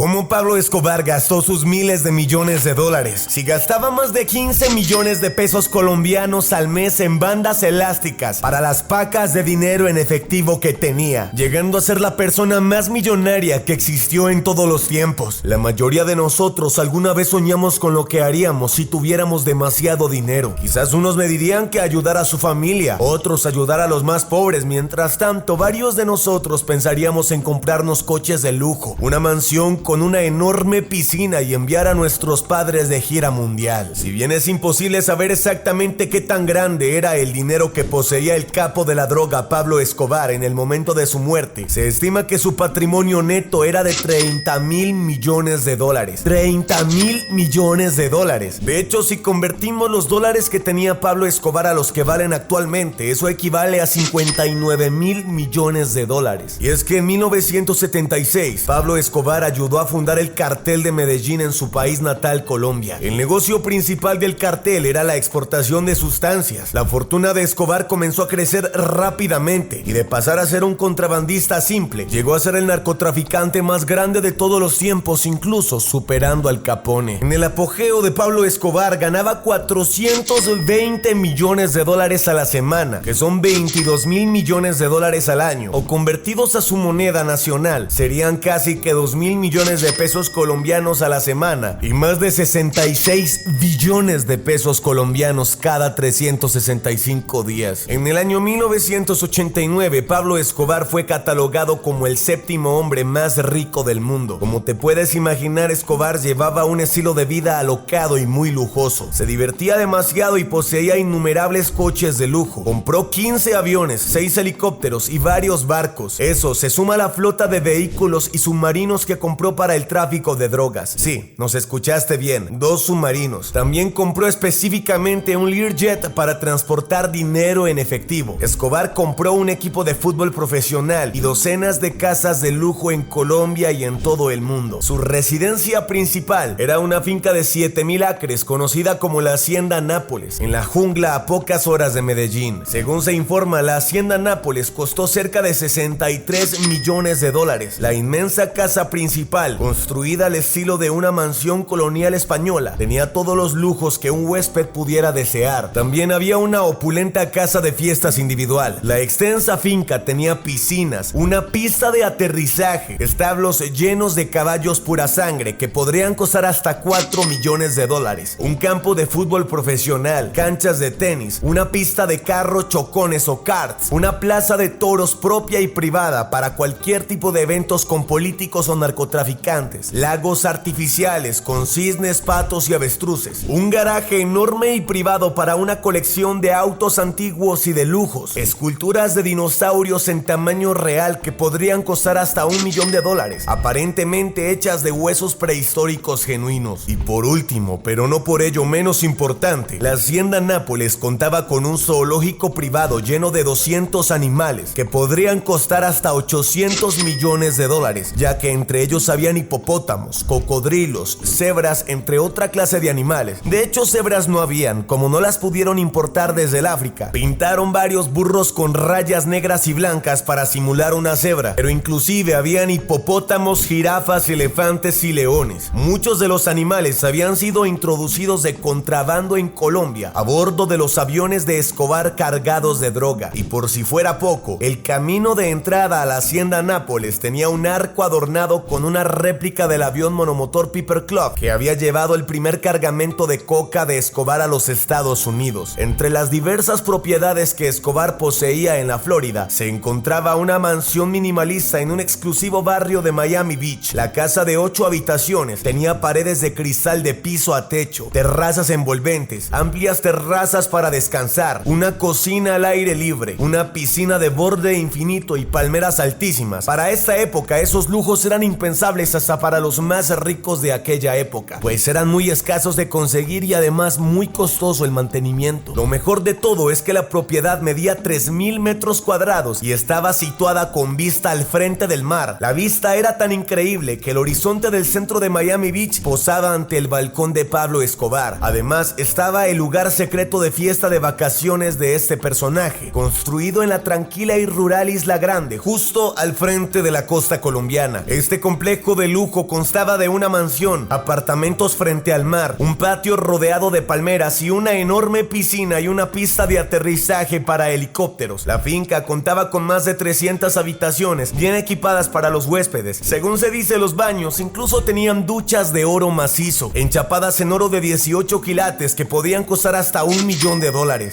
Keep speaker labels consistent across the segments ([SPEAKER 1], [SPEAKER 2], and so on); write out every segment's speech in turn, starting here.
[SPEAKER 1] ¿Cómo Pablo Escobar gastó sus miles de millones de dólares? Si gastaba más de 15 millones de pesos colombianos al mes en bandas elásticas para las pacas de dinero en efectivo que tenía, llegando a ser la persona más millonaria que existió en todos los tiempos. La mayoría de nosotros alguna vez soñamos con lo que haríamos si tuviéramos demasiado dinero. Quizás unos me dirían que ayudar a su familia, otros ayudar a los más pobres. Mientras tanto, varios de nosotros pensaríamos en comprarnos coches de lujo, una mansión con una enorme piscina y enviar a nuestros padres de gira mundial. Si bien es imposible saber exactamente qué tan grande era el dinero que poseía el capo de la droga Pablo Escobar en el momento de su muerte, se estima que su patrimonio neto era de 30,000 millones de dólares. 30,000 millones de dólares. De hecho, si convertimos los dólares que tenía Pablo Escobar a los que valen actualmente, eso equivale a 59,000 millones de dólares. Y es que en 1976, Pablo Escobar ayudó a fundar el cartel de Medellín en su país natal, Colombia. El negocio principal del cartel era la exportación de sustancias. La fortuna de Escobar comenzó a crecer rápidamente y de pasar a ser un contrabandista simple, llegó a ser el narcotraficante más grande de todos los tiempos, incluso superando al Capone. En el apogeo de Pablo Escobar ganaba 420 millones de dólares a la semana, que son 22,000 millones de dólares al año, o convertidos a su moneda nacional, serían casi que 2,000 millones de pesos colombianos a la semana y más de 66 billones de pesos colombianos cada 365 días. En el año 1989, Pablo Escobar fue catalogado como el séptimo hombre más rico del mundo. Como te puedes imaginar, Escobar llevaba un estilo de vida alocado y muy lujoso. Se divertía demasiado y poseía innumerables coches de lujo. Compró 15 aviones, 6 helicópteros y varios barcos. Eso se suma a la flota de vehículos y submarinos que compró para el tráfico de drogas. Sí, nos escuchaste bien, 2 submarinos. También compró específicamente un Learjet para transportar dinero en efectivo. Escobar compró un equipo de fútbol profesional y docenas de casas de lujo en Colombia y en todo el mundo. Su residencia principal era una finca de 7,000 acres conocida como la Hacienda Nápoles, en la jungla a pocas horas de Medellín. Según se informa, la Hacienda Nápoles costó cerca de 63 millones de dólares. La inmensa casa principal, construida al estilo de una mansión colonial española, tenía todos los lujos que un huésped pudiera desear. También había una opulenta casa de fiestas individual. La extensa finca tenía piscinas, una pista de aterrizaje, establos llenos de caballos pura sangre que podrían costar hasta 4 millones de dólares, un campo de fútbol profesional, canchas de tenis, una pista de carros chocones o karts, una plaza de toros propia y privada para cualquier tipo de eventos con políticos o narcotraficantes, lagos artificiales con cisnes, patos y avestruces, un garaje enorme y privado para una colección de autos antiguos y de lujos, esculturas de dinosaurios en tamaño real que podrían costar hasta 1 millón de dólares, aparentemente hechas de huesos prehistóricos genuinos. Y por último, pero no por ello menos importante, la Hacienda Nápoles contaba con un zoológico privado lleno de 200 animales que podrían costar hasta 800 millones de dólares, ya que entre ellos habían hipopótamos, cocodrilos, cebras, entre otra clase de animales. De hecho, cebras no habían, como no las pudieron importar desde el África. Pintaron varios burros con rayas negras y blancas para simular una cebra, pero inclusive habían hipopótamos, jirafas, elefantes y leones. Muchos de los animales habían sido introducidos de contrabando en Colombia a bordo de los aviones de Escobar cargados de droga. Y por si fuera poco, el camino de entrada a la Hacienda Nápoles tenía un arco adornado con una réplica del avión monomotor Piper Clough que había llevado el primer cargamento de coca de Escobar a los Estados Unidos. Entre las diversas propiedades que Escobar poseía en la Florida, se encontraba una mansión minimalista en un exclusivo barrio de Miami Beach. La casa de 8 habitaciones tenía paredes de cristal de piso a techo, terrazas envolventes, amplias terrazas para descansar, una cocina al aire libre, una piscina de borde infinito y palmeras altísimas. Para esta época, esos lujos eran impensables hasta para los más ricos de aquella época, pues eran muy escasos de conseguir y además muy costoso el mantenimiento. Lo mejor de todo es que la propiedad medía 3,000 metros cuadrados y estaba situada con vista al frente del mar. La vista era tan increíble que el horizonte del centro de Miami Beach posaba ante el balcón de Pablo Escobar. Además, estaba el lugar secreto de fiesta de vacaciones de este personaje, construido en la tranquila y rural Isla Grande, justo al frente de la costa colombiana. Este complejo complejo de lujo constaba de una mansión, apartamentos frente al mar, un patio rodeado de palmeras y una enorme piscina y una pista de aterrizaje para helicópteros. La finca contaba con más de 300 habitaciones bien equipadas para los huéspedes. Según se dice, los baños incluso tenían duchas de oro macizo, enchapadas en oro de 18 quilates que podían costar hasta $1 millón.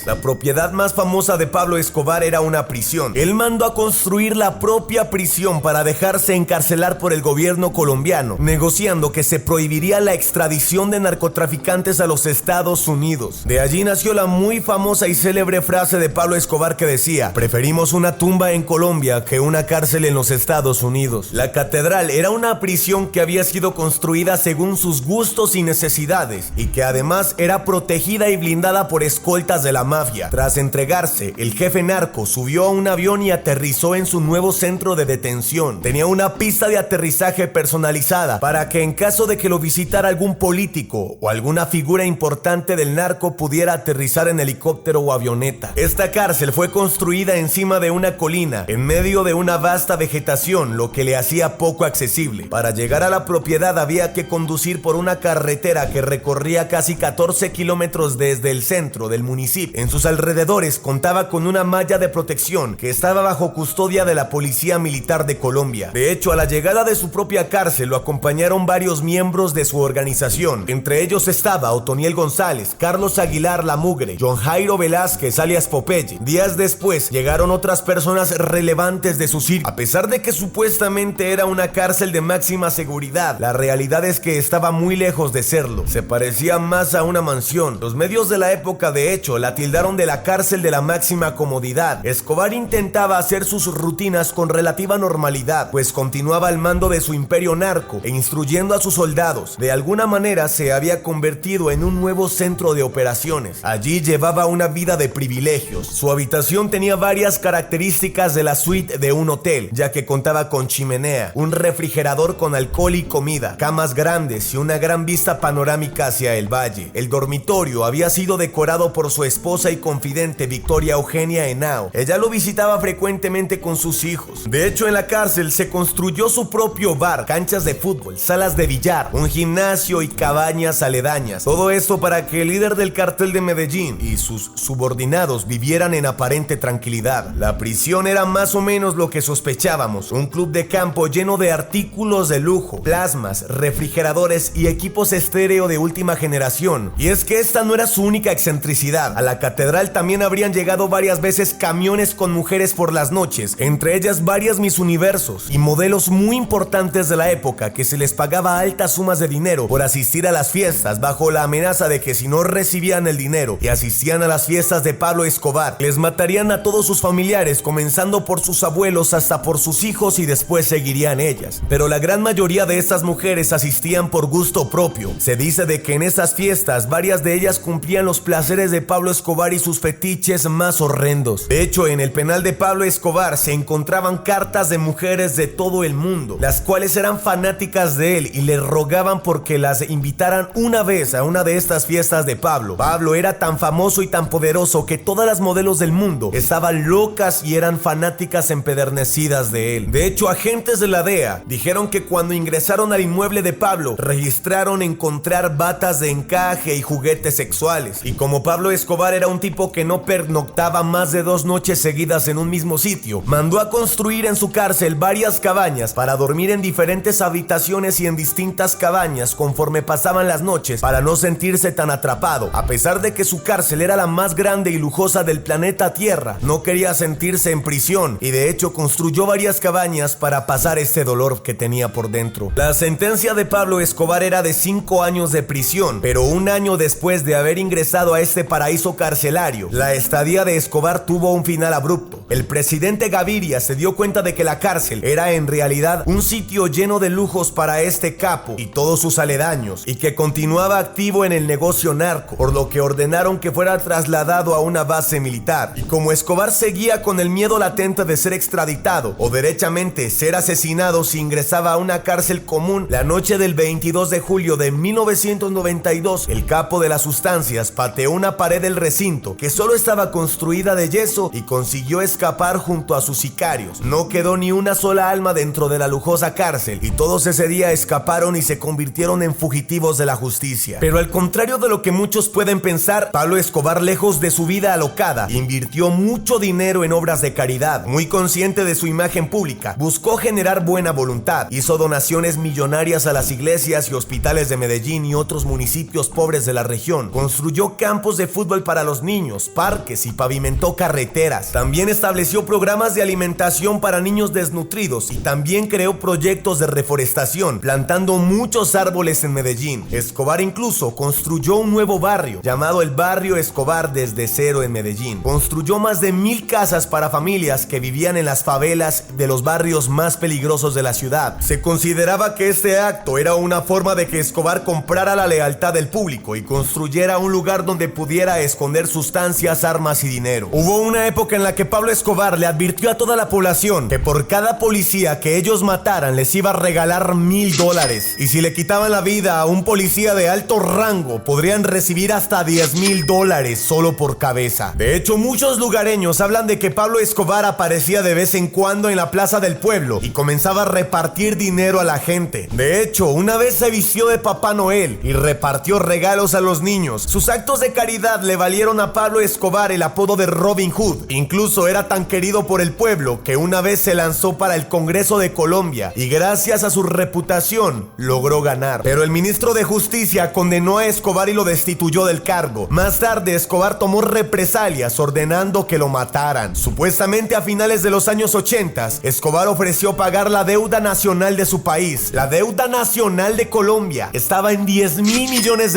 [SPEAKER 1] La propiedad más famosa de Pablo Escobar era una prisión. Él mandó a construir la propia prisión para dejarse encarcelar por el gobierno colombiano, negociando que se prohibiría la extradición de narcotraficantes a los Estados Unidos. De allí nació la muy famosa y célebre frase de Pablo Escobar que decía: preferimos una tumba en Colombia que una cárcel en los Estados Unidos. La catedral era una prisión que había sido construida según sus gustos y necesidades, y que además era protegida y blindada por escoltas de la mafia. Tras entregarse, el jefe narco subió a un avión y aterrizó en su nuevo centro de detención. Tenía una pista de aterrizaje personalizada para que en caso de que lo visitara algún político o alguna figura importante del narco pudiera aterrizar en helicóptero o avioneta. Esta cárcel fue construida encima de una colina, en medio de una vasta vegetación, lo que le hacía poco accesible. Para llegar a la propiedad había que conducir por una carretera que recorría casi 14 kilómetros desde el centro del municipio. En sus alrededores contaba con una malla de protección que estaba bajo custodia de la Policía Militar de Colombia. De hecho, a la llegada de su propia cárcel lo acompañaron varios miembros de su organización. Entre ellos estaba Otoniel González, Carlos Aguilar La Mugre, John Jairo Velázquez alias Popeye. Días después llegaron otras personas relevantes de su círculo. A pesar de que supuestamente era una cárcel de máxima seguridad, la realidad es que estaba muy lejos de serlo. Se parecía más a una mansión. Los medios de la época, de hecho, la tildaron de la cárcel de la máxima comodidad. Escobar intentaba hacer sus rutinas con relativa normalidad, pues continuaba al mando de su imperio narco e instruyendo a sus soldados. De alguna manera se había convertido en un nuevo centro de operaciones. Allí llevaba una vida de privilegios. Su habitación tenía varias características de la suite de un hotel, ya que contaba con chimenea, un refrigerador con alcohol y comida, camas grandes y una gran vista panorámica hacia el valle. El dormitorio había sido decorado por su esposa y confidente Victoria Eugenia Henao. Ella lo visitaba frecuentemente con sus hijos. De hecho, en la cárcel se construyó su propio bar, canchas de fútbol, salas de billar, un gimnasio y cabañas aledañas. Todo esto para que el líder del cartel de Medellín y sus subordinados vivieran en aparente tranquilidad. La prisión era más o menos lo que sospechábamos, un club de campo lleno de artículos de lujo, plasmas, refrigeradores y equipos estéreo de última generación. Y es que esta no era su única excentricidad. A la catedral también habrían llegado varias veces camiones con mujeres por las noches, entre ellas varias Miss Universos y modelos muy importantes de la época que se les pagaba altas sumas de dinero por asistir a las fiestas, bajo la amenaza de que si no recibían el dinero y asistían a las fiestas de Pablo Escobar, les matarían a todos sus familiares, comenzando por sus abuelos hasta por sus hijos, y después seguirían ellas. Pero la gran mayoría de estas mujeres asistían por gusto propio. Se dice de que en esas fiestas varias de ellas cumplían los placeres de Pablo Escobar y sus fetiches más horrendos. De hecho, en el penal de Pablo Escobar se encontraban cartas de mujeres de todo el mundo, las cuales eran fanáticas de él y le rogaban porque las invitaran una vez a una de estas fiestas de Pablo. Pablo era tan famoso y tan poderoso que todas las modelos del mundo estaban locas y eran fanáticas empedernecidas de él. De hecho, agentes de la DEA dijeron que cuando ingresaron al inmueble de Pablo, registraron encontrar batas de encaje y juguetes sexuales. Y como Pablo Escobar era un tipo que no pernoctaba más de 2 noches seguidas en un mismo sitio, mandó a construir en su cárcel varias cabañas para dormir en diferentes habitaciones y en distintas cabañas conforme pasaban las noches, para no sentirse tan atrapado. A pesar de que su cárcel era la más grande y lujosa del planeta Tierra, no quería sentirse en prisión y de hecho construyó varias cabañas para pasar este dolor que tenía por dentro. La sentencia de Pablo Escobar era de 5 años de prisión, pero un año después de haber ingresado a este paraíso carcelario, la estadía de Escobar tuvo un final abrupto. El presidente Gaviria se dio cuenta de que la cárcel era en realidad un sitio lleno de lujos para este capo y todos sus aledaños, y que continuaba activo en el negocio narco, por lo que ordenaron que fuera trasladado a una base militar. Y como Escobar seguía con el miedo latente de ser extraditado o derechamente ser asesinado si ingresaba a una cárcel común, la noche del 22 de julio de 1992, el capo de las sustancias pateó una pared del recinto que solo estaba construida de yeso y consiguió escapar escapar junto a sus sicarios. No quedó ni una sola alma dentro de la lujosa cárcel y todos ese día escaparon y se convirtieron en fugitivos de la justicia. Pero al contrario de lo que muchos pueden pensar, Pablo Escobar, lejos de su vida alocada, invirtió mucho dinero en obras de caridad. Muy consciente de su imagen pública, buscó generar buena voluntad, hizo donaciones millonarias a las iglesias y hospitales de Medellín y otros municipios pobres de la región. Construyó campos de fútbol para los niños, parques y pavimentó carreteras. También estableció programas de alimentación para niños desnutridos y también creó proyectos de reforestación, plantando muchos árboles en Medellín. Escobar incluso construyó un nuevo barrio, llamado el Barrio Escobar desde cero en Medellín. Construyó más de 1000 casas para familias que vivían en las favelas de los barrios más peligrosos de la ciudad. Se consideraba que este acto era una forma de que Escobar comprara la lealtad del público y construyera un lugar donde pudiera esconder sustancias, armas y dinero. Hubo una época en la que Pablo Escobar le advirtió a toda la población que por cada policía que ellos mataran les iba a regalar $1000, y si le quitaban la vida a un policía de alto rango podrían recibir hasta $10,000 solo por cabeza. De hecho, muchos lugareños hablan de que Pablo Escobar aparecía de vez en cuando en la plaza del pueblo y comenzaba a repartir dinero a la gente. De hecho, una vez se vistió de Papá Noel y repartió regalos a los niños. Sus actos de caridad le valieron a Pablo Escobar el apodo de Robin Hood. Incluso era tan querido por el pueblo que una vez se lanzó para el Congreso de Colombia y gracias a su reputación logró ganar. Pero el ministro de Justicia condenó a Escobar y lo destituyó del cargo. Más tarde, Escobar tomó represalias ordenando que lo mataran. Supuestamente a finales de los años 80, Escobar ofreció pagar la deuda nacional de su país. La deuda nacional de Colombia estaba en $10,000 millones.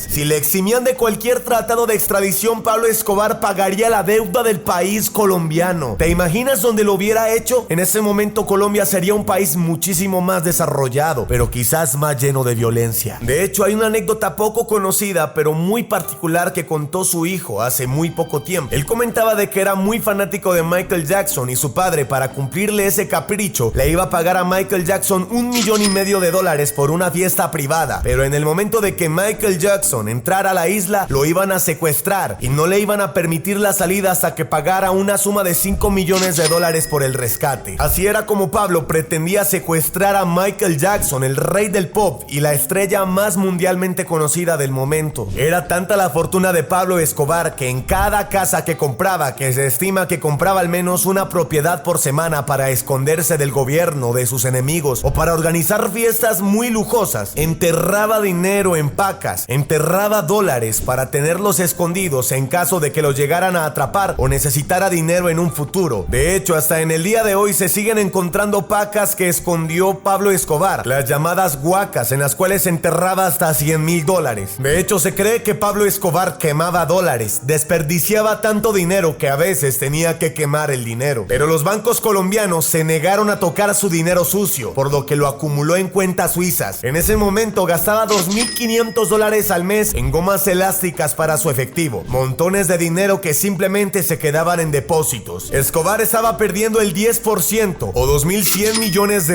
[SPEAKER 1] Si le eximían de cualquier tratado de extradición, Pablo Escobar pagaría la deuda del país colombiano. ¿Te imaginas dónde lo hubiera hecho? En ese momento Colombia sería un país muchísimo más desarrollado, pero quizás más lleno de violencia. De hecho, hay una anécdota poco conocida, pero muy particular que contó su hijo hace muy poco tiempo. Él comentaba de que era muy fanático de Michael Jackson y su padre, para cumplirle ese capricho, le iba a pagar a Michael Jackson $1,5 millones por una fiesta privada. Pero en el momento de que Michael Jackson entrara a la isla, lo iban a secuestrar y no le iban a permitir la salida hasta que pagara una suma de $5 millones por el rescate. Así era como Pablo pretendía secuestrar a Michael Jackson, el rey del pop y la estrella más mundialmente conocida del momento. Era tanta la fortuna de Pablo Escobar que en cada casa que compraba, que se estima que compraba al menos una propiedad por semana para esconderse del gobierno, de sus enemigos o para organizar fiestas muy lujosas, enterraba dinero en pacas, enterraba dólares para tenerlos escondidos en caso de que los llegaran a atrapar o necesitara dinero en un futuro. De hecho, hasta en el día de hoy se siguen encontrando pacas que escondió Pablo Escobar, las llamadas huacas, en las cuales enterraba hasta $100,000. De hecho, se cree que Pablo Escobar quemaba dólares, desperdiciaba tanto dinero que a veces tenía que quemar el dinero. Pero los bancos colombianos se negaron a tocar su dinero sucio, por lo que lo acumuló en cuentas suizas. En ese momento gastaba $2,500 al mes en gomas elásticas para su efectivo, montones de dinero que simplemente se quedaban en depósitos. Escobar estaba perdiendo el 10% o $2,100 millones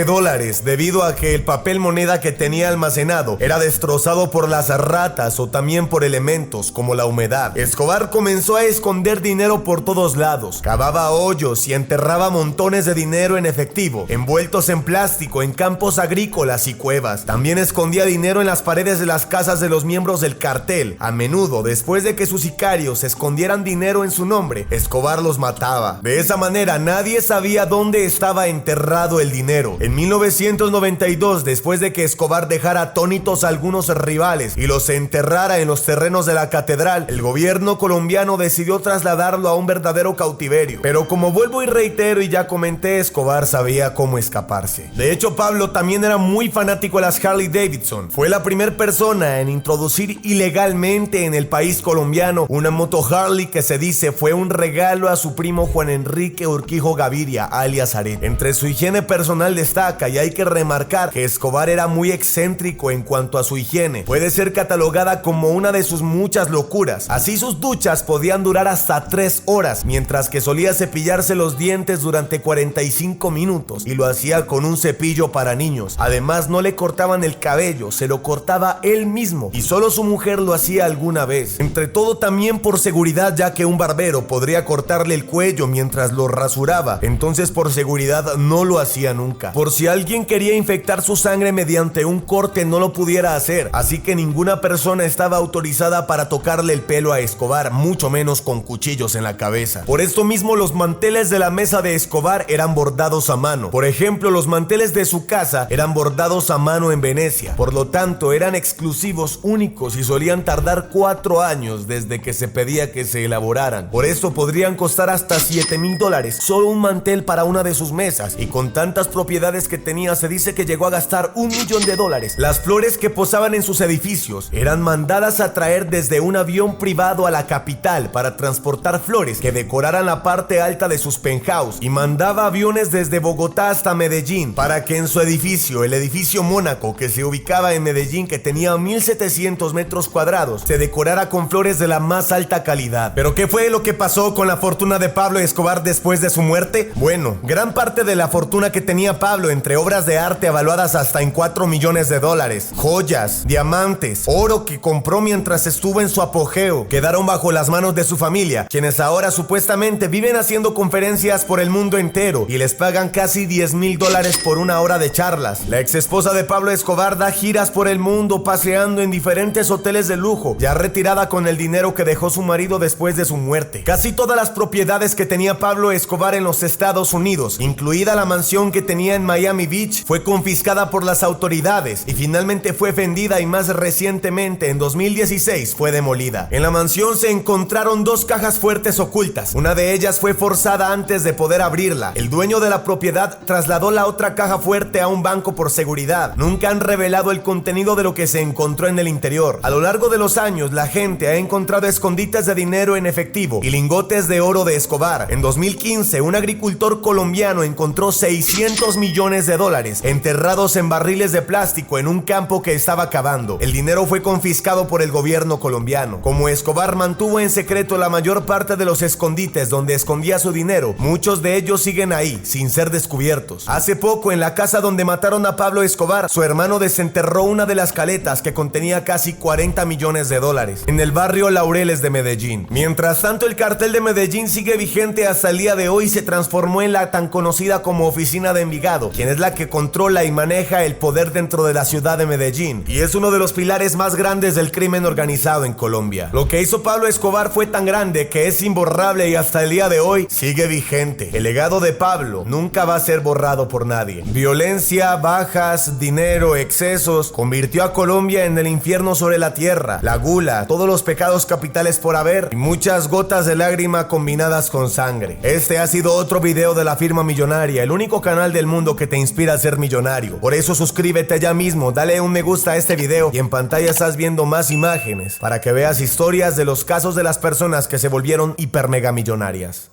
[SPEAKER 1] debido a que el papel moneda que tenía almacenado era destrozado por las ratas o también por elementos como la humedad. Escobar comenzó a esconder dinero por todos lados, cavaba hoyos y enterraba montones de dinero en efectivo, envueltos en plástico, en campos agrícolas y cuevas. También escondía dinero en las paredes de las casas de los miembros del cartel. A menudo, después de que sus sicarios escondieran dinero en su nombre, Escobar los mataba. De esa manera, nadie sabía dónde estaba enterrado el dinero. En 1992, después de que Escobar dejara atónitos a algunos rivales y los enterrara en los terrenos de la catedral, el gobierno colombiano decidió trasladarlo a un verdadero cautiverio. Pero como vuelvo y reitero y ya comenté, Escobar sabía cómo escaparse. De hecho, Pablo también era muy fanático de las Harley Davidson. Fue la primera persona en introducir ilegalmente en el país colombiano una moto Harley que se dice fue un regalo a su primo Juan Enrique Urquijo Gaviria, alias Aret. Entre su higiene personal destaca, y hay que remarcar, que Escobar era muy excéntrico en cuanto a su higiene. Puede ser catalogada como una de sus muchas locuras. Así, sus duchas podían durar hasta 3 horas, mientras que solía cepillarse los dientes durante 45 minutos y lo hacía con un cepillo para niños. Además, no le cortaban el cabello, se lo cortaba él mismo y solo su mujer lo hacía alguna vez. Entre todo, también por seguridad, ya que un barbero podría cortarle el cuello cabello mientras lo rasuraba, entonces por seguridad no lo hacía nunca. Por si alguien quería infectar su sangre mediante un corte no lo pudiera hacer, así que ninguna persona estaba autorizada para tocarle el pelo a Escobar, mucho menos con cuchillos en la cabeza. Por esto mismo los manteles de la mesa de Escobar eran bordados a mano. Por ejemplo, los manteles de su casa eran bordados a mano en Venecia, por lo tanto eran exclusivos, únicos y solían tardar 4 años desde que se pedía que se elaboraran. Por esto podrían costar hasta $7,000 solo un mantel para una de sus mesas, y con tantas propiedades que tenía se dice que llegó a gastar $1 millón. Las flores que posaban en sus edificios eran mandadas a traer desde un avión privado a la capital para transportar flores que decoraran la parte alta de sus penthouse, y mandaba aviones desde Bogotá hasta Medellín para que en su edificio, el edificio Mónaco, que se ubicaba en Medellín, que tenía 1,700 metros cuadrados, se decorara con flores de la más alta calidad. ¿Pero qué fue lo que pasó con la fortuna de Pablo Escobar después de su muerte? Bueno, gran parte de la fortuna que tenía Pablo, entre obras de arte avaluadas hasta en $4 millones, joyas, diamantes, oro que compró mientras estuvo en su apogeo, quedaron bajo las manos de su familia, quienes ahora supuestamente viven haciendo conferencias por el mundo entero y les pagan casi $10,000 por una hora de charlas. La ex esposa de Pablo Escobar da giras por el mundo paseando en diferentes hoteles de lujo, ya retirada con el dinero que dejó su marido después de su muerte. Casi todas las propiedades que tenía Pablo Escobar en los Estados Unidos, incluida la mansión que tenía en Miami Beach, fue confiscada por las autoridades y finalmente fue vendida, y más recientemente en 2016 fue demolida. En la mansión se encontraron 2 cajas fuertes ocultas. Una de ellas fue forzada antes de poder abrirla. El dueño de la propiedad trasladó la otra caja fuerte a un banco por seguridad. Nunca han revelado el contenido de lo que se encontró en el interior. A lo largo de los años, la gente ha encontrado escondites de dinero en efectivo y lingotes de oro de Escobar. En 2015, un agricultor colombiano encontró $600 millones enterrados en barriles de plástico en un campo que estaba cavando. El dinero fue confiscado por el gobierno colombiano. Como Escobar mantuvo en secreto la mayor parte de los escondites donde escondía su dinero, muchos de ellos siguen ahí, sin ser descubiertos. Hace poco, en la casa donde mataron a Pablo Escobar, su hermano desenterró una de las caletas que contenía casi $40 millones en el barrio Laureles de Medellín. Mientras tanto, el cartel de Medellín sigue vigente hasta el día de hoy y se transformó en la tan conocida como Oficina de Envigado, quien es la que controla y maneja el poder dentro de la ciudad de Medellín, y es uno de los pilares más grandes del crimen organizado en Colombia. Lo que hizo Pablo Escobar fue tan grande que es imborrable y hasta el día de hoy sigue vigente. El legado de Pablo nunca va a ser borrado por nadie. Violencia, bajas, dinero, excesos, convirtió a Colombia en el infierno sobre la tierra. La gula, todos los pecados capitales por haber, y muchas gotas de lágrima combinadas con sangre. Este ha sido otro video de La Firma Millonaria, el único canal del mundo que te inspira a ser millonario. Por eso suscríbete ya mismo, dale un me gusta a este video y en pantalla estás viendo más imágenes para que veas historias de los casos de las personas que se volvieron hiper mega millonarias.